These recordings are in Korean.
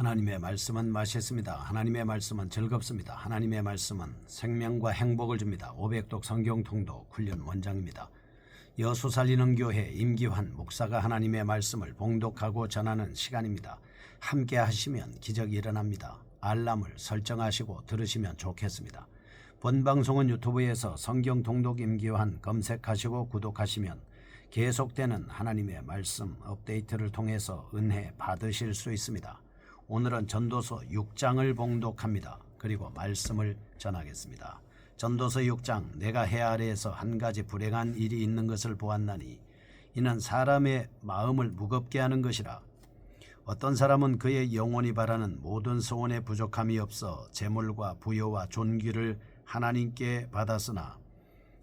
하나님의 말씀은 맛있습니다. 하나님의 말씀은 즐겁습니다. 하나님의 말씀은 생명과 행복을 줍니다. 500독 성경 통독 훈련 원장입니다. 여수 살리는 교회 임기환 목사가 하나님의 말씀을 봉독하고 전하는 시간입니다. 함께 하시면 기적이 일어납니다. 알람을 설정하시고 들으시면 좋겠습니다. 본 방송은 유튜브에서 성경 통독 임기환 검색하시고 구독하시면 계속되는 하나님의 말씀 업데이트를 통해서 은혜 받으실 수 있습니다. 오늘은 전도서 6장을 봉독합니다. 그리고 말씀을 전하겠습니다. 전도서 6장. 내가 해 아래에서 한 가지 불행한 일이 있는 것을 보았나니 이는 사람의 마음을 무겁게 하는 것이라. 어떤 사람은 그의 영혼이 바라는 모든 소원에 부족함이 없어 재물과 부여와 존귀를 하나님께 받았으나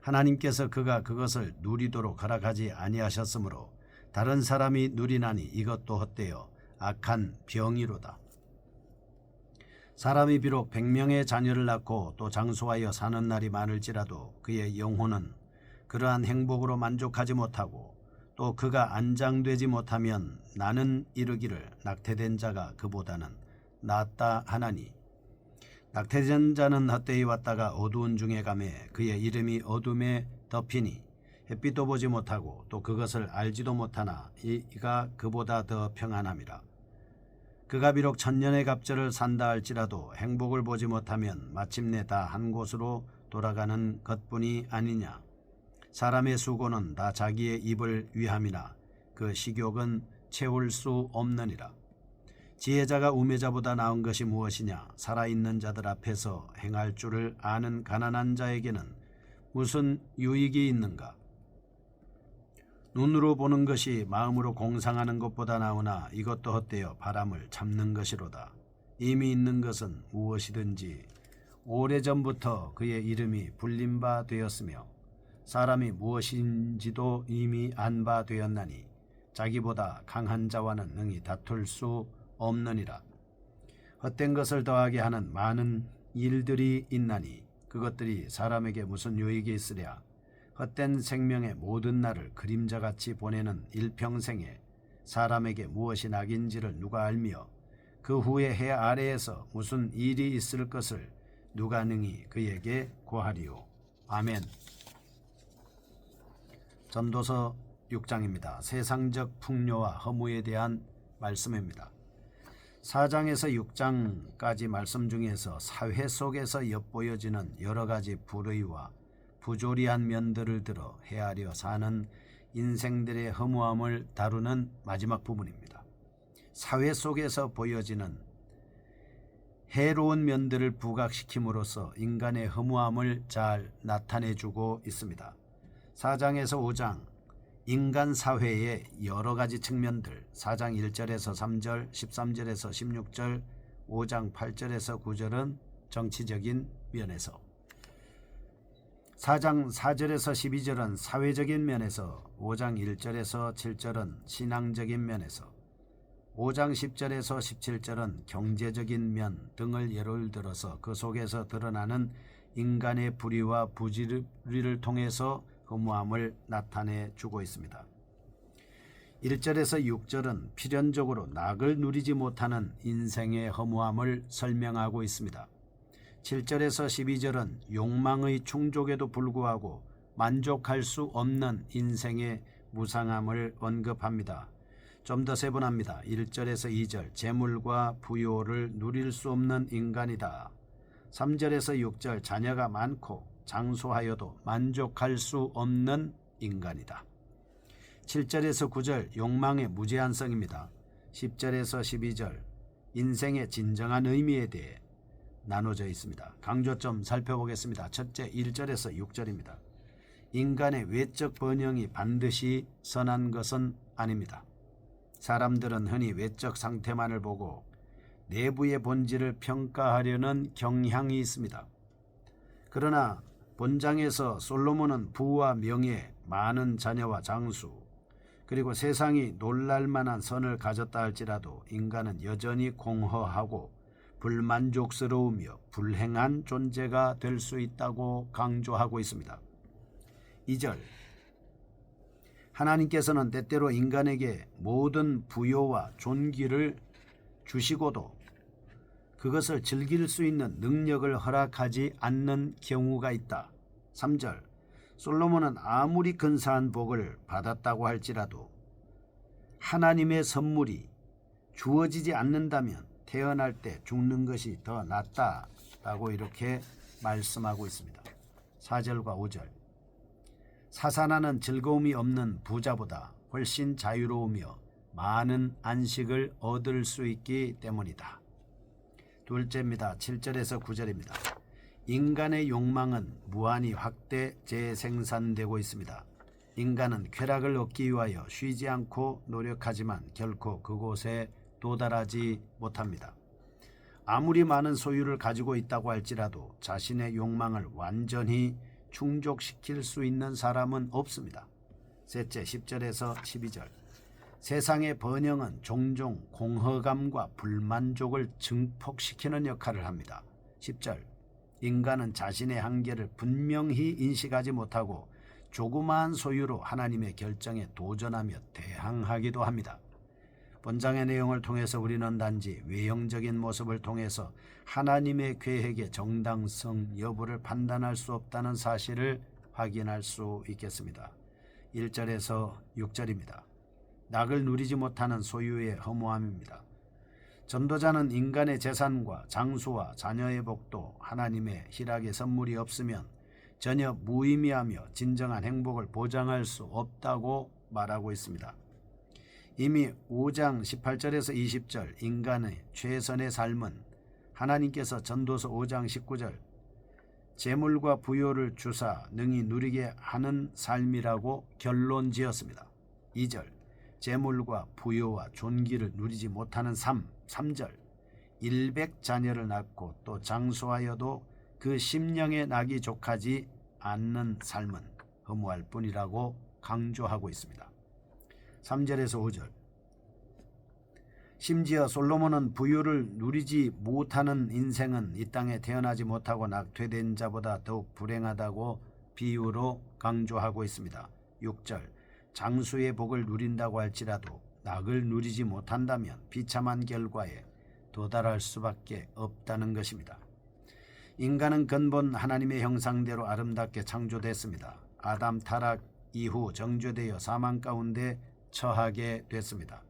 하나님께서 그가 그것을 누리도록 허락하지 아니하셨으므로 다른 사람이 누리나니 이것도 헛되어 악한 병이로다. 사람이 비록 100명의 자녀를 낳고 또 장수하여 사는 날이 많을지라도 그의 영혼은 그러한 행복으로 만족하지 못하고 또 그가 안장되지 못하면 나는 이르기를 낙태된 자가 그보다는 낫다 하나니 낙태된 자는 헛되이 왔다가 어두운 중에 가매 그의 이름이 어둠에 덮이니 햇빛도 보지 못하고 또 그것을 알지도 못하나 이가 그보다 더 평안함이라. 그가 비록 천년의 갑절을 산다 할지라도 행복을 보지 못하면 마침내 다 한 곳으로 돌아가는 것뿐이 아니냐. 사람의 수고는 다 자기의 입을 위함이나 그 식욕은 채울 수 없느니라. 지혜자가 우매자보다 나은 것이 무엇이냐. 살아있는 자들 앞에서 행할 줄을 아는 가난한 자에게는 무슨 유익이 있는가. 눈으로 보는 것이 마음으로 공상하는 것보다 나으나 이것도 헛되어 바람을 잡는 것이로다. 이미 있는 것은 무엇이든지 오래전부터 그의 이름이 불린 바 되었으며 사람이 무엇인지도 이미 안 바 되었나니 자기보다 강한 자와는 능히 다툴 수 없느니라. 헛된 것을 더하게 하는 많은 일들이 있나니 그것들이 사람에게 무슨 유익이 있으랴. 헛된 생명의 모든 날을 그림자같이 보내는 일평생에 사람에게 무엇이 낙인지를 누가 알며 그 후에 해 아래에서 무슨 일이 있을 것을 누가 능히 그에게 고하리요. 아멘. 전도서 6장입니다. 세상적 풍요와 허무에 대한 말씀입니다. 4장에서 6장까지 말씀 중에서 사회 속에서 엿보여지는 여러 가지 불의와 부조리한 면들을 들어 헤아려 사는 인생들의 허무함을 다루는 마지막 부분입니다. 사회 속에서 보여지는 해로운 면들을 부각시킴으로써 인간의 허무함을 잘 나타내주고 있습니다. 4장에서 5장 인간 사회의 여러 가지 측면들, 4장 1절에서 3절, 13절에서 16절, 5장 8절에서 9절은 정치적인 면에서, 4장 4절에서 12절은 사회적인 면에서, 5장 1절에서 7절은 신앙적인 면에서, 5장 10절에서 17절은 경제적인 면 등을 예를 들어서 그 속에서 드러나는 인간의 불의와 부지리를 통해서 허무함을 나타내 주고 있습니다. 1절에서 6절은 필연적으로 낙을 누리지 못하는 인생의 허무함을 설명하고 있습니다. 7절에서 12절은 욕망의 충족에도 불구하고 만족할 수 없는 인생의 무상함을 언급합니다. 좀 더 세분합니다. 1절에서 2절 재물과 부요를 누릴 수 없는 인간이다. 3절에서 6절 자녀가 많고 장수하여도 만족할 수 없는 인간이다. 7절에서 9절 욕망의 무제한성입니다. 10절에서 12절 인생의 진정한 의미에 대해 나눠져 있습니다. 강조점 살펴보겠습니다. 첫째 1절에서 6절입니다. 인간의 외적 번영이 반드시 선한 것은 아닙니다. 사람들은 흔히 외적 상태만을 보고 내부의 본질을 평가하려는 경향이 있습니다. 그러나 본장에서 솔로몬은 부와 명예, 많은 자녀와 장수, 그리고 세상이 놀랄만한 선을 가졌다 할지라도 인간은 여전히 공허하고 불만족스러우며 불행한 존재가 될 수 있다고 강조하고 있습니다. 2절 하나님께서는 때때로 인간에게 모든 부요와 존귀를 주시고도 그것을 즐길 수 있는 능력을 허락하지 않는 경우가 있다. 3절 솔로몬은 아무리 근사한 복을 받았다고 할지라도 하나님의 선물이 주어지지 않는다면 태어날 때 죽는 것이 더 낫다라고 이렇게 말씀하고 있습니다. 4절과 5절 사사나는 즐거움이 없는 부자보다 훨씬 자유로우며 많은 안식을 얻을 수 있기 때문이다. 둘째입니다. 7절에서 9절입니다. 인간의 욕망은 무한히 확대 재생산되고 있습니다. 인간은 쾌락을 얻기 위하여 쉬지 않고 노력하지만 결코 그곳에 도달하지 못합니다. 아무리 많은 소유를 가지고 있다고 할지라도 자신의 욕망을 완전히 충족시킬 수 있는 사람은 없습니다. 셋째 10절에서 12절 세상의 번영은 종종 공허감과 불만족을 증폭시키는 역할을 합니다. 10절 인간은 자신의 한계를 분명히 인식하지 못하고 조그마한 소유로 하나님의 결정에 도전하며 대항하기도 합니다. 본장의 내용을 통해서 우리는 단지 외형적인 모습을 통해서 하나님의 계획의 정당성 여부를 판단할 수 없다는 사실을 확인할 수 있겠습니다. 1절에서 6절입니다. 낙을 누리지 못하는 소유의 허무함입니다. 전도자는 인간의 재산과 장수와 자녀의 복도 하나님의 희락의 선물이 없으면 전혀 무의미하며 진정한 행복을 보장할 수 없다고 말하고 있습니다. 이미 5장 18절에서 20절 인간의 최선의 삶은 하나님께서 전도서 5장 19절 재물과 부요를 주사 능히 누리게 하는 삶이라고 결론 지었습니다. 2절 재물과 부요와 존귀를 누리지 못하는 삶 3절 100자녀를 낳고 또 장수하여도 그 심령의 낙이 족하지 않는 삶은 허무할 뿐이라고 강조하고 있습니다. 3절에서 5절 심지어 솔로몬은 부유를 누리지 못하는 인생은 이 땅에 태어나지 못하고 낙퇴된 자보다 더욱 불행하다고 비유로 강조하고 있습니다. 6절 장수의 복을 누린다고 할지라도 낙을 누리지 못한다면 비참한 결과에 도달할 수밖에 없다는 것입니다. 인간은 근본 하나님의 형상대로 아름답게 창조됐습니다. 아담 타락 이후 정죄되어 사망 가운데 처하게 됐습니다.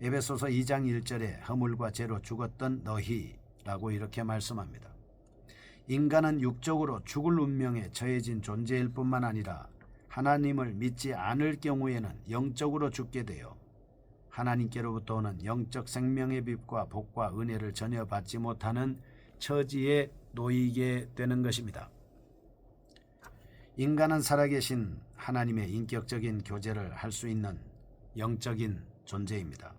에베소서 2장 1절에 허물과 죄로 죽었던 너희라고 이렇게 말씀합니다. 인간은 육적으로 죽을 운명에 처해진 존재일 뿐만 아니라 하나님을 믿지 않을 경우에는 영적으로 죽게 되어 하나님께로부터 오는 영적 생명의 빛과 복과 은혜를 전혀 받지 못하는 처지에 놓이게 되는 것입니다. 인간은 살아계신 하나님의 인격적인 교제를 할 수 있는 영적인 존재입니다.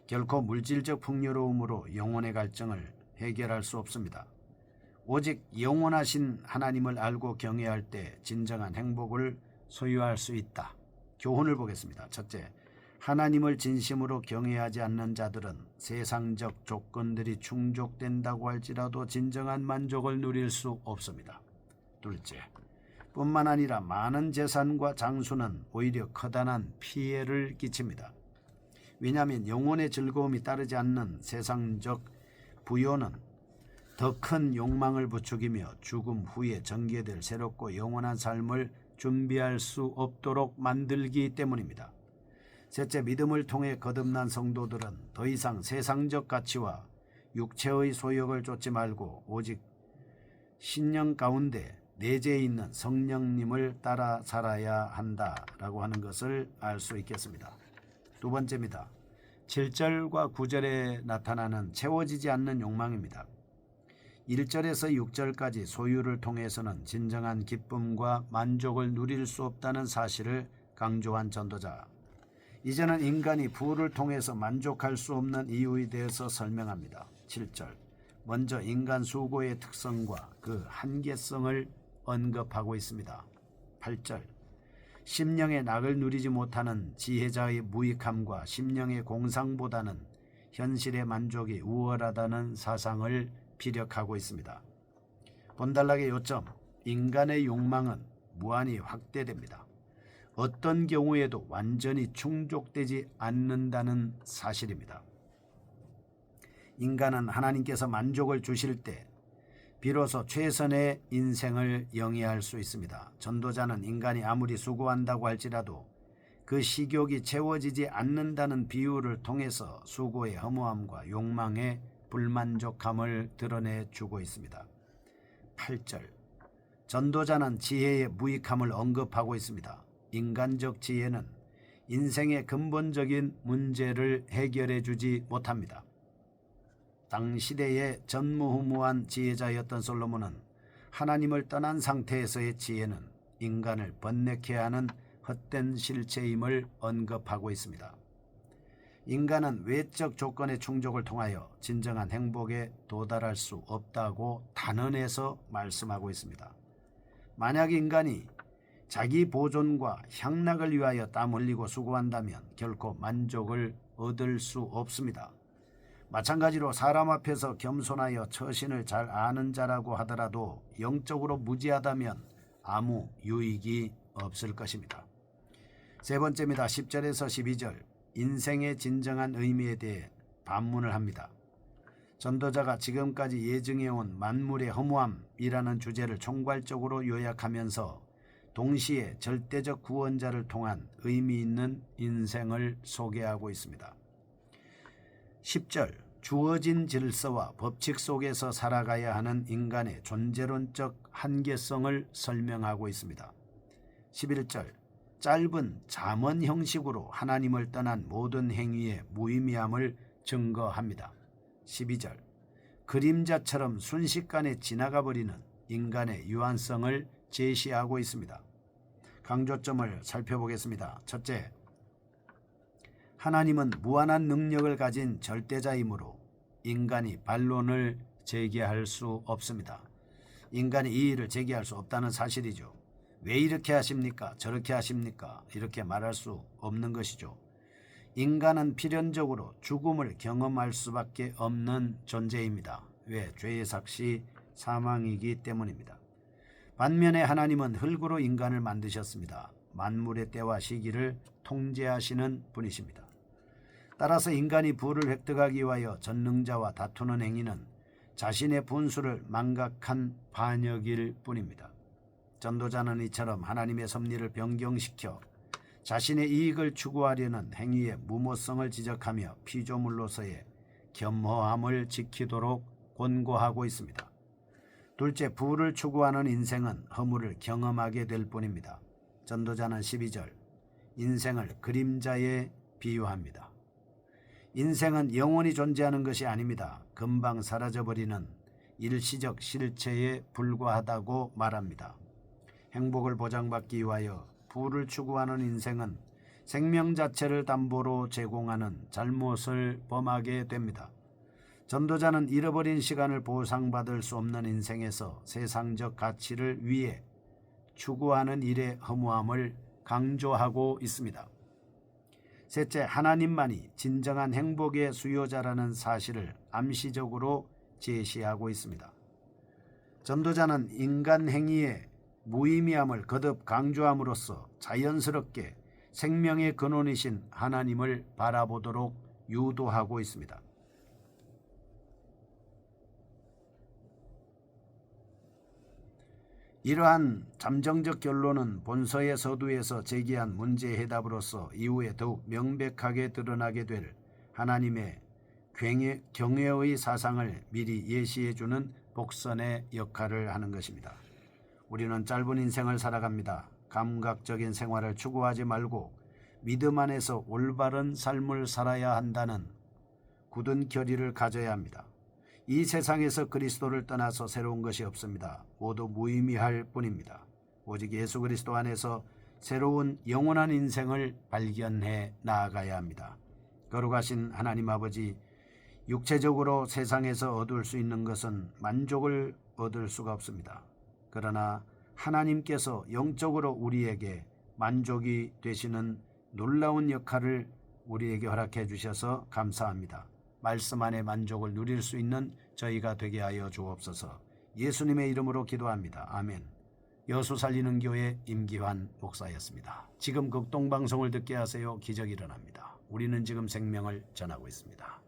결코 물질적 풍요로움으로 영혼의 갈증을 해결할 수 없습니다. 오직 영원하신 하나님을 알고 경외할 때 진정한 행복을 소유할 수 있다. 교훈을 보겠습니다. 첫째, 하나님을 진심으로 경외하지 않는 자들은 세상적 조건들이 충족된다고 할지라도 진정한 만족을 누릴 수 없습니다. 둘째, 뿐만 아니라 많은 재산과 장수는 오히려 커다란 피해를 끼칩니다. 왜냐하면 영혼의 즐거움이 따르지 않는 세상적 부요는 더 큰 욕망을 부추기며 죽음 후에 전개될 새롭고 영원한 삶을 준비할 수 없도록 만들기 때문입니다. 셋째, 믿음을 통해 거듭난 성도들은 더 이상 세상적 가치와 육체의 소욕을 쫓지 말고 오직 신령 가운데 내재해 있는 성령님을 따라 살아야 한다라고 하는 것을 알 수 있겠습니다. 두 번째입니다. 7절과 9절에 나타나는 채워지지 않는 욕망입니다. 1절에서 6절까지 소유를 통해서는 진정한 기쁨과 만족을 누릴 수 없다는 사실을 강조한 전도자. 이제는 인간이 부를 통해서 만족할 수 없는 이유에 대해서 설명합니다. 7절. 먼저 인간 수고의 특성과 그 한계성을 언급하고 있습니다. 8절. 심령의 낙을 누리지 못하는 지혜자의 무익함과 심령의 공상보다는 현실의 만족이 우월하다는 사상을 피력하고 있습니다. 본달락의 요점, 인간의 욕망은 무한히 확대됩니다. 어떤 경우에도 완전히 충족되지 않는다는 사실입니다. 인간은 하나님께서 만족을 주실 때 비로소 최선의 인생을 영위할 수 있습니다. 전도자는 인간이 아무리 수고한다고 할지라도 그 식욕이 채워지지 않는다는 비유를 통해서 수고의 허무함과 욕망의 불만족함을 드러내주고 있습니다. 8절, 전도자는 지혜의 무익함을 언급하고 있습니다. 인간적 지혜는 인생의 근본적인 문제를 해결해 주지 못합니다. 당시대의 전무후무한 지혜자였던 솔로몬은 하나님을 떠난 상태에서의 지혜는 인간을 번뇌케 하는 헛된 실체임을 언급하고 있습니다. 인간은 외적 조건의 충족을 통하여 진정한 행복에 도달할 수 없다고 단언해서 말씀하고 있습니다. 만약 인간이 자기 보존과 향락을 위하여 땀 흘리고 수고한다면 결코 만족을 얻을 수 없습니다. 마찬가지로 사람 앞에서 겸손하여 처신을 잘 아는 자라고 하더라도 영적으로 무지하다면 아무 유익이 없을 것입니다. 세 번째입니다. 10절에서 12절, 인생의 진정한 의미에 대해 반문을 합니다. 전도자가 지금까지 예증해온 만물의 허무함이라는 주제를 총괄적으로 요약하면서 동시에 절대적 구원자를 통한 의미 있는 인생을 소개하고 있습니다. 10절, 주어진 질서와 법칙 속에서 살아가야 하는 인간의 존재론적 한계성을 설명하고 있습니다. 11절, 짧은 잠언 형식으로 하나님을 떠난 모든 행위의 무의미함을 증거합니다. 12절, 그림자처럼 순식간에 지나가 버리는 인간의 유한성을 제시하고 있습니다. 강조점을 살펴보겠습니다. 첫째, 하나님은 무한한 능력을 가진 절대자이므로 인간이 반론을 제기할 수 없습니다. 인간이 이의를 제기할 수 없다는 사실이죠. 왜 이렇게 하십니까? 저렇게 하십니까? 이렇게 말할 수 없는 것이죠. 인간은 필연적으로 죽음을 경험할 수밖에 없는 존재입니다. 왜? 죄의 삭시 사망이기 때문입니다. 반면에 하나님은 흙으로 인간을 만드셨습니다. 만물의 때와 시기를 통제하시는 분이십니다. 따라서 인간이 부를 획득하기 위하여 전능자와 다투는 행위는 자신의 분수를 망각한 반역일 뿐입니다. 전도자는 이처럼 하나님의 섭리를 변경시켜 자신의 이익을 추구하려는 행위의 무모성을 지적하며 피조물로서의 겸허함을 지키도록 권고하고 있습니다. 둘째, 부를 추구하는 인생은 허물을 경험하게 될 뿐입니다. 전도자는 12절, 인생을 그림자에 비유합니다. 인생은 영원히 존재하는 것이 아닙니다. 금방 사라져버리는 일시적 실체에 불과하다고 말합니다. 행복을 보장받기 위하여 부를 추구하는 인생은 생명 자체를 담보로 제공하는 잘못을 범하게 됩니다. 전도자는 잃어버린 시간을 보상받을 수 없는 인생에서 세상적 가치를 위해 추구하는 일의 허무함을 강조하고 있습니다. 셋째, 하나님만이 진정한 행복의 수요자라는 사실을 암시적으로 제시하고 있습니다. 전도자는 인간 행위의 무의미함을 거듭 강조함으로써 자연스럽게 생명의 근원이신 하나님을 바라보도록 유도하고 있습니다. 이러한 잠정적 결론은 본서의 서두에서 제기한 문제의 해답으로서 이후에 더욱 명백하게 드러나게 될 하나님의 경외의 사상을 미리 예시해주는 복선의 역할을 하는 것입니다. 우리는 짧은 인생을 살아갑니다. 감각적인 생활을 추구하지 말고 믿음 안에서 올바른 삶을 살아야 한다는 굳은 결의를 가져야 합니다. 이 세상에서 그리스도를 떠나서 새로운 것이 없습니다. 모두 무의미할 뿐입니다. 오직 예수 그리스도 안에서 새로운 영원한 인생을 발견해 나아가야 합니다. 거룩하신 하나님 아버지, 육체적으로 세상에서 얻을 수 있는 것은 만족을 얻을 수가 없습니다. 그러나 하나님께서 영적으로 우리에게 만족이 되시는 놀라운 역할을 우리에게 허락해 주셔서 감사합니다. 말씀 안에 만족을 누릴 수 있는 저희가 되게 하여 주옵소서. 예수님의 이름으로 기도합니다. 아멘. 여수 살리는 교회 임기환 목사였습니다. 지금 극동방송을 듣게 하세요. 기적이 일어납니다. 우리는 지금 생명을 전하고 있습니다.